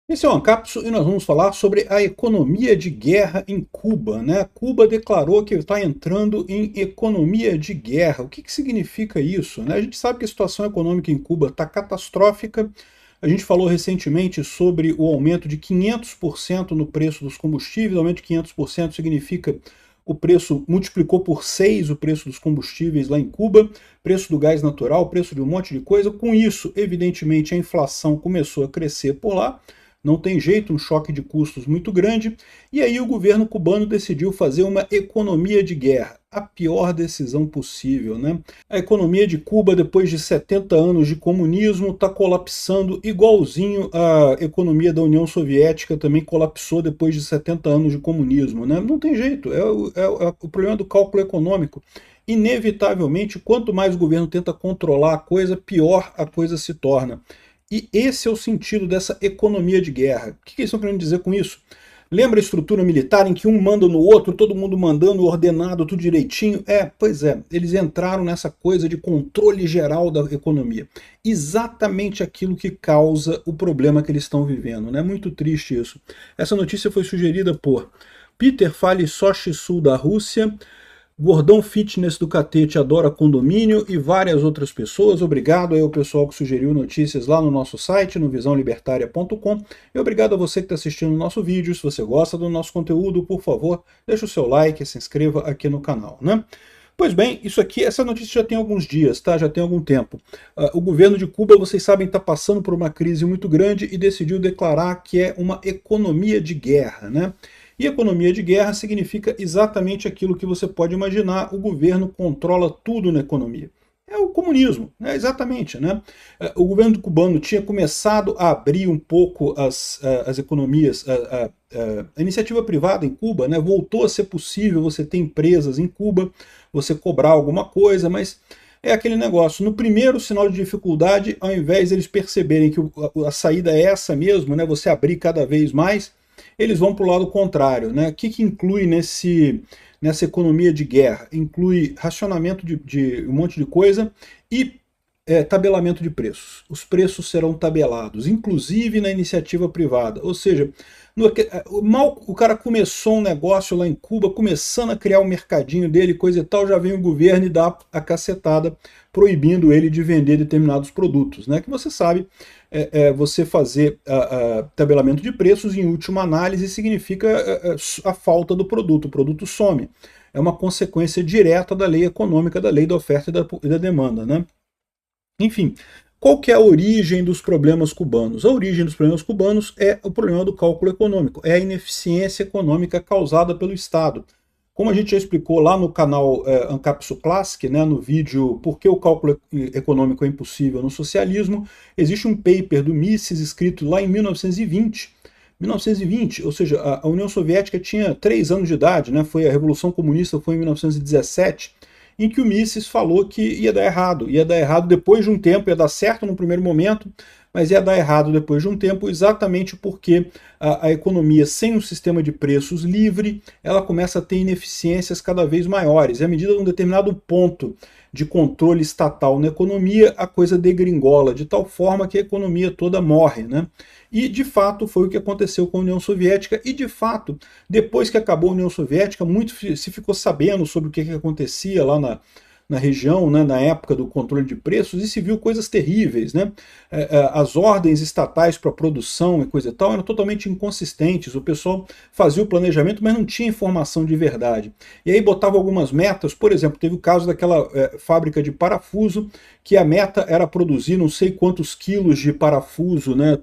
Esse é o Ancapso e nós vamos falar sobre a economia de guerra em Cuba, né? Cuba declarou que está entrando em economia de guerra. O que significa isso, né? A gente sabe que a situação econômica em Cuba está catastrófica. A gente falou recentemente sobre o aumento de 500% no preço dos combustíveis. O aumento de 500% significa o preço multiplicou por 6 o preço dos combustíveis lá em Cuba, preço do gás natural, preço de um monte de coisa. Com isso, evidentemente, a inflação começou a crescer por lá. Não tem jeito, um choque de custos muito grande, e aí o governo cubano decidiu fazer uma economia de guerra, a pior decisão possível, né? A economia de Cuba, depois de 70 anos de comunismo, está colapsando igualzinho a economia da União Soviética também colapsou depois de 70 anos de comunismo, né? Não tem jeito, é o problema do cálculo econômico. Inevitavelmente, quanto mais o governo tenta controlar a coisa, pior a coisa se torna. E esse é o sentido dessa economia de guerra. O que eles estão querendo dizer com isso? Lembra a estrutura militar em que um manda no outro, todo mundo mandando, ordenado, tudo direitinho? Pois é, eles entraram nessa coisa de controle geral da economia. Exatamente aquilo que causa o problema que eles estão vivendo, né? Muito triste isso. Essa notícia foi sugerida por Peter Fale Sochisul da Rússia, Gordão Fitness do Catete adora condomínio e várias outras pessoas. Obrigado aí ao pessoal que sugeriu notícias lá no nosso site, no visãolibertaria.com. E obrigado a você que está assistindo o nosso vídeo. Se você gosta do nosso conteúdo, por favor, deixa o seu like e se inscreva aqui no canal, né? Pois bem, isso aqui, essa notícia já tem alguns dias, tá? Já tem algum tempo. O governo de Cuba, vocês sabem, está passando por uma crise muito grande e decidiu declarar que é uma economia de guerra, né? E economia de guerra significa exatamente aquilo que você pode imaginar, o governo controla tudo na economia. É o comunismo, né? Exatamente. Né? O governo cubano tinha começado a abrir um pouco as economias, a iniciativa privada em Cuba, né? Voltou a ser possível você ter empresas em Cuba, você cobrar alguma coisa, mas é aquele negócio, no primeiro sinal de dificuldade, ao invés de eles perceberem que a saída é essa mesmo, né? Você abrir cada vez mais, eles vão para o lado contrário. Né? O que inclui nessa economia de guerra? Inclui racionamento de um monte de coisa e tabelamento de preços. Os preços serão tabelados, inclusive na iniciativa privada. Ou seja, mal o cara começou um negócio lá em Cuba, começando a criar o mercadinho dele, coisa e tal, já vem o governo e dá a cacetada, proibindo ele de vender determinados produtos. Né? Que você sabe, você fazer tabelamento de preços, em última análise, significa a falta do produto, o produto some. É uma consequência direta da lei econômica, da lei da oferta e da demanda. Né? Enfim, qual que é a origem dos problemas cubanos? A origem dos problemas cubanos é o problema do cálculo econômico, é a ineficiência econômica causada pelo Estado. Como a gente já explicou lá no canal Ancapso Classic, né, no vídeo Por que o cálculo econômico é impossível no socialismo, existe um paper do Mises escrito lá em 1920, 1920, ou seja, a União Soviética tinha 3 anos de idade, né, a Revolução Comunista foi em 1917, em que o Mises falou que ia dar errado depois de um tempo, ia dar certo no primeiro momento, mas ia dar errado depois de um tempo, exatamente porque a economia sem um sistema de preços livre, ela começa a ter ineficiências cada vez maiores. E à medida de um determinado ponto de controle estatal na economia, a coisa degringola, de tal forma que a economia toda morre. Né? E, de fato, foi o que aconteceu com a União Soviética, e, de fato, depois que acabou a União Soviética, muito se ficou sabendo sobre o que acontecia lá na região, né, na época do controle de preços, e se viu coisas terríveis. Né? As ordens estatais para produção e coisa e tal eram totalmente inconsistentes, o pessoal fazia o planejamento, mas não tinha informação de verdade. E aí botava algumas metas, por exemplo, teve o caso daquela fábrica de parafuso, que a meta era produzir não sei quantos quilos de parafuso, né,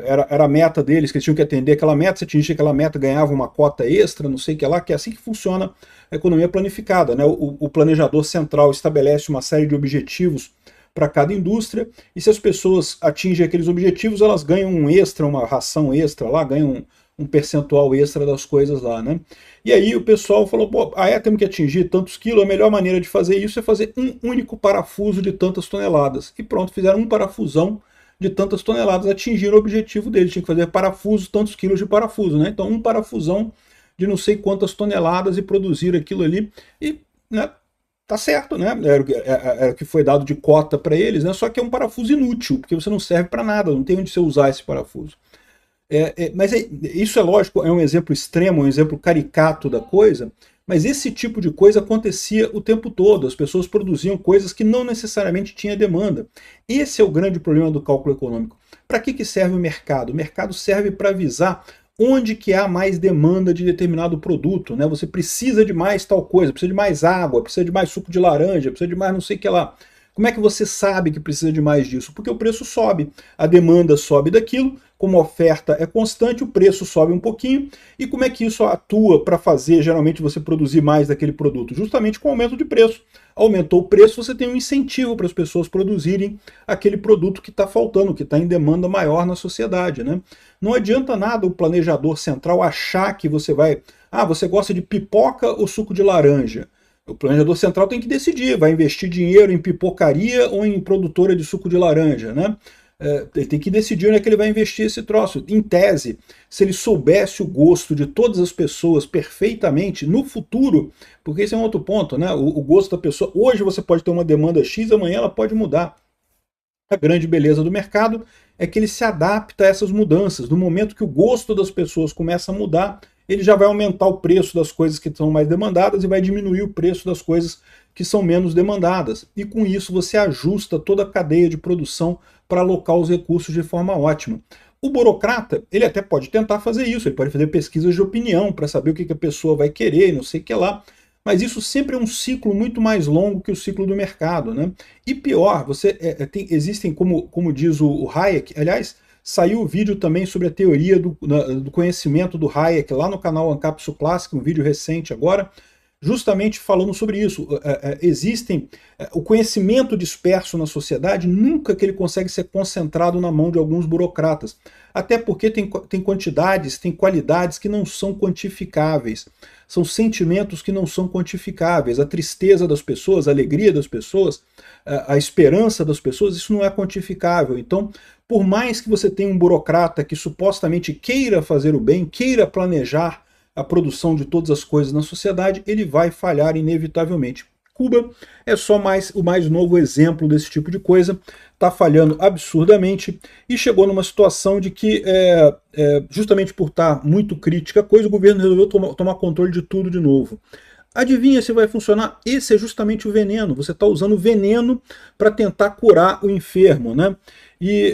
era a meta deles, que eles tinham que atender aquela meta, se atingir aquela meta ganhava uma cota extra, não sei o que lá, que é assim que funciona a economia planificada. Né? O planejador central estabelece uma série de objetivos para cada indústria, e se as pessoas atingem aqueles objetivos, elas ganham um extra, uma ração extra lá, ganham um percentual extra das coisas lá. Né? E aí o pessoal falou, pô, temos que atingir tantos quilos, a melhor maneira de fazer isso é fazer um único parafuso de tantas toneladas. E pronto, fizeram um parafusão de tantas toneladas, atingiram o objetivo deles, tinha que fazer parafuso, tantos quilos de parafuso. Né? Então um parafusão de não sei quantas toneladas e produzir aquilo ali, e né, tá certo, né? Era o que foi dado de cota para eles, né? Só que é um parafuso inútil, porque você não serve para nada, não tem onde você usar esse parafuso. Mas isso é lógico, é um exemplo extremo, um exemplo caricato da coisa, mas esse tipo de coisa acontecia o tempo todo, as pessoas produziam coisas que não necessariamente tinha demanda. Esse é o grande problema do cálculo econômico. Para que serve o mercado? O mercado serve para avisar onde que há mais demanda de determinado produto, né? Você precisa de mais tal coisa, precisa de mais água, precisa de mais suco de laranja, precisa de mais não sei o que lá. Como é que você sabe que precisa de mais disso? Porque o preço sobe, a demanda sobe daquilo, como a oferta é constante, o preço sobe um pouquinho. E como é que isso atua para fazer, geralmente, você produzir mais daquele produto? Justamente com o aumento de preço. Aumentou o preço, você tem um incentivo para as pessoas produzirem aquele produto que está faltando, que está em demanda maior na sociedade, né? Não adianta nada o planejador central achar que você vai... Ah, você gosta de pipoca ou suco de laranja? O planejador central tem que decidir, vai investir dinheiro em pipocaria ou em produtora de suco de laranja, né? Ele tem que decidir onde é que ele vai investir esse troço. Em tese, se ele soubesse o gosto de todas as pessoas perfeitamente, no futuro, porque esse é um outro ponto, né? O gosto da pessoa, hoje você pode ter uma demanda X, amanhã ela pode mudar. A grande beleza do mercado é que ele se adapta a essas mudanças. No momento que o gosto das pessoas começa a mudar, ele já vai aumentar o preço das coisas que são mais demandadas e vai diminuir o preço das coisas que são menos demandadas. E com isso você ajusta toda a cadeia de produção para alocar os recursos de forma ótima. O burocrata, ele até pode tentar fazer isso, ele pode fazer pesquisas de opinião para saber o que a pessoa vai querer, não sei o que lá, mas isso sempre é um ciclo muito mais longo que o ciclo do mercado, né? E pior, existem, como diz o Hayek, aliás, saiu o vídeo também sobre a teoria do conhecimento do Hayek lá no canal Ancapsu Classic, um vídeo recente agora, justamente falando sobre isso. O conhecimento disperso na sociedade, nunca que ele consegue ser concentrado na mão de alguns burocratas. Até porque tem quantidades, tem qualidades que não são quantificáveis. São sentimentos que não são quantificáveis. A tristeza das pessoas, a alegria das pessoas, a esperança das pessoas, isso não é quantificável. Então, por mais que você tenha um burocrata que supostamente queira fazer o bem, queira planejar a produção de todas as coisas na sociedade, ele vai falhar inevitavelmente. Cuba é só o mais novo exemplo desse tipo de coisa, está falhando absurdamente e chegou numa situação de que, justamente por estar muito crítica a coisa, o governo resolveu tomar controle de tudo de novo. Adivinha se vai funcionar? Esse é justamente o veneno. Você está usando veneno para tentar curar o enfermo, né? E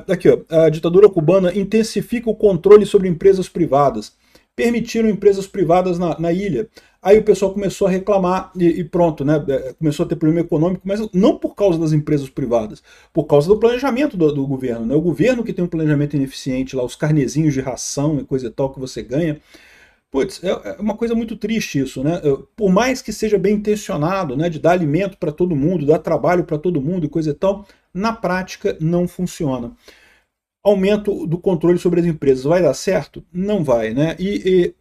aqui, ó, a ditadura cubana intensifica o controle sobre empresas privadas. Permitiram empresas privadas na ilha. Aí o pessoal começou a reclamar e pronto, né? Começou a ter problema econômico, mas não por causa das empresas privadas, por causa do planejamento do governo, né? O governo que tem um planejamento ineficiente lá, os carnezinhos de ração e coisa e tal que você ganha. Putz, é uma coisa muito triste isso, né? Por mais que seja bem intencionado, né, de dar alimento para todo mundo, dar trabalho para todo mundo e coisa e tal, na prática não funciona. Aumento do controle sobre as empresas, vai dar certo? Não vai, né? E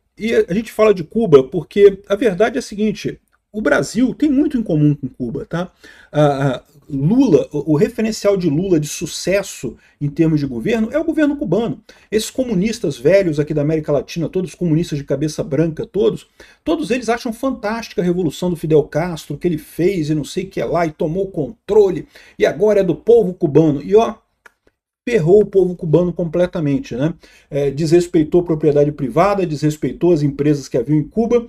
a gente fala de Cuba porque a verdade é a seguinte, o Brasil tem muito em comum com Cuba, tá? Lula, o referencial de Lula de sucesso em termos de governo é o governo cubano. Esses comunistas velhos aqui da América Latina, todos comunistas de cabeça branca, todos eles acham fantástica a revolução do Fidel Castro, que ele fez e não sei o que lá, e tomou controle, e agora é do povo cubano. E ó, ferrou o povo cubano completamente, né? Desrespeitou a propriedade privada, desrespeitou as empresas que haviam em Cuba,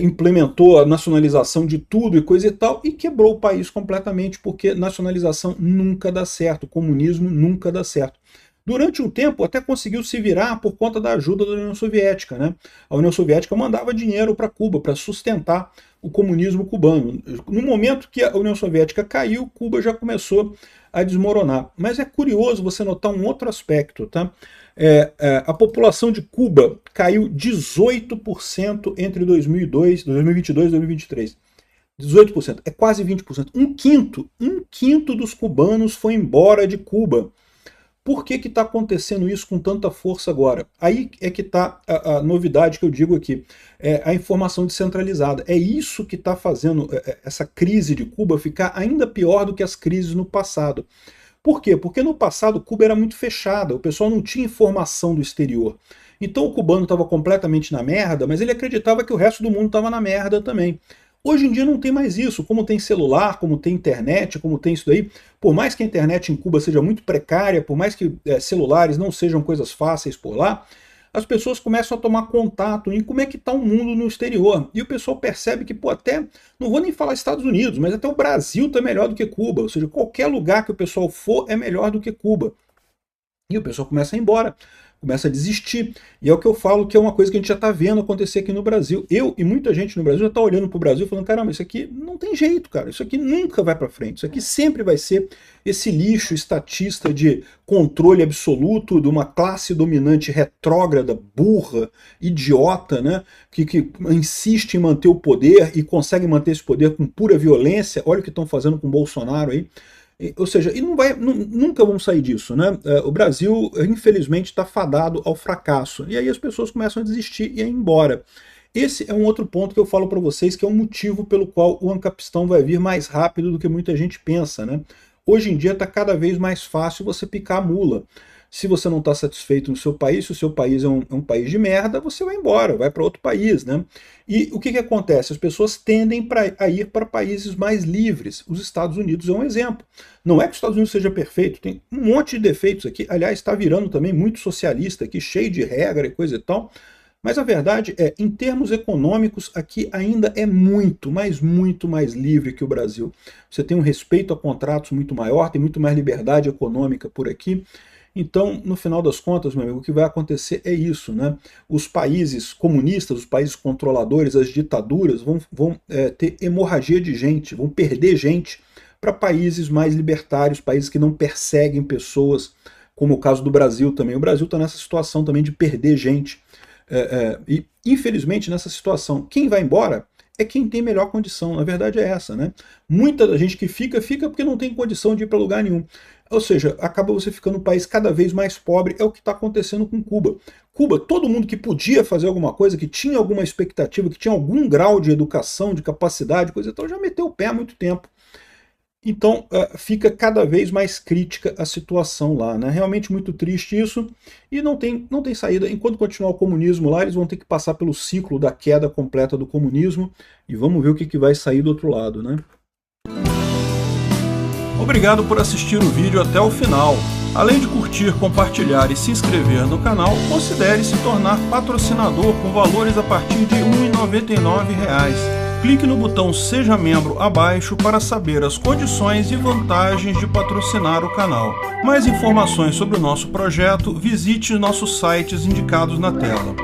implementou a nacionalização de tudo e coisa e tal, e quebrou o país completamente, porque nacionalização nunca dá certo, comunismo nunca dá certo. Durante um tempo até conseguiu se virar por conta da ajuda da União Soviética, né? A União Soviética mandava dinheiro para Cuba para sustentar o comunismo cubano. No momento que a União Soviética caiu, Cuba já começou a desmoronar. Mas é curioso você notar um outro aspecto, tá? A população de Cuba caiu 18% entre 2022 e 2023. 18%, é quase 20%. Um quinto dos cubanos foi embora de Cuba. Por que está acontecendo isso com tanta força agora? Aí é que está a novidade que eu digo aqui, é a informação descentralizada. É isso que está fazendo essa crise de Cuba ficar ainda pior do que as crises no passado. Por quê? Porque no passado Cuba era muito fechada, o pessoal não tinha informação do exterior. Então o cubano estava completamente na merda, mas ele acreditava que o resto do mundo estava na merda também. Hoje em dia não tem mais isso, como tem celular, como tem internet, como tem isso daí, por mais que a internet em Cuba seja muito precária, por mais que celulares não sejam coisas fáceis por lá, as pessoas começam a tomar contato em como é que está o mundo no exterior. E o pessoal percebe que, pô, até, não vou nem falar Estados Unidos, mas até o Brasil está melhor do que Cuba, ou seja, qualquer lugar que o pessoal for é melhor do que Cuba. E o pessoal começa a ir embora, começa a desistir. E é o que eu falo que é uma coisa que a gente já está vendo acontecer aqui no Brasil. Eu e muita gente no Brasil já está olhando para o Brasil falando, caramba, isso aqui não tem jeito, cara. Isso aqui nunca vai para frente. Isso aqui sempre vai ser esse lixo estatista de controle absoluto de uma classe dominante retrógrada, burra, idiota, né? Que insiste em manter o poder e consegue manter esse poder com pura violência. Olha o que estão fazendo com o Bolsonaro aí. Ou seja, e nunca vamos sair disso, né? O Brasil, infelizmente, está fadado ao fracasso. E aí as pessoas começam a desistir e a ir embora. Esse é um outro ponto que eu falo para vocês, que é um motivo pelo qual o Ancapistão vai vir mais rápido do que muita gente pensa, né? Hoje em dia está cada vez mais fácil você picar a mula. Se você não está satisfeito no seu país, se o seu país é um país de merda, você vai embora, vai para outro país, né? E o que acontece? As pessoas tendem a ir para países mais livres. Os Estados Unidos é um exemplo. Não é que os Estados Unidos seja perfeito, tem um monte de defeitos aqui. Aliás, está virando também muito socialista aqui, cheio de regra e coisa e tal. Mas a verdade é, em termos econômicos, aqui ainda é muito, mas muito mais livre que o Brasil. Você tem um respeito a contratos muito maior, tem muito mais liberdade econômica por aqui. Então, no final das contas, meu amigo, o que vai acontecer é isso, né? Os países comunistas, os países controladores, as ditaduras vão ter hemorragia de gente, vão perder gente para países mais libertários, países que não perseguem pessoas, como o caso do Brasil também. O Brasil está nessa situação também de perder gente. E, infelizmente, nessa situação, quem vai embora é quem tem melhor condição. Na verdade é essa, né? Muita da gente que fica porque não tem condição de ir para lugar nenhum. Ou seja, acaba você ficando um país cada vez mais pobre, é o que está acontecendo com Cuba. Cuba, todo mundo que podia fazer alguma coisa, que tinha alguma expectativa, que tinha algum grau de educação, de capacidade, coisa e tal, já meteu o pé há muito tempo. Então fica cada vez mais crítica a situação lá, né? Realmente muito triste isso, e não tem saída. Enquanto continuar o comunismo lá, eles vão ter que passar pelo ciclo da queda completa do comunismo, e vamos ver o que vai sair do outro lado, né? Obrigado por assistir o vídeo até o final. Além de curtir, compartilhar e se inscrever no canal, considere se tornar patrocinador com valores a partir de R$ 1,99. Clique no botão Seja Membro abaixo para saber as condições e vantagens de patrocinar o canal. Mais informações sobre o nosso projeto, visite nossos sites indicados na tela.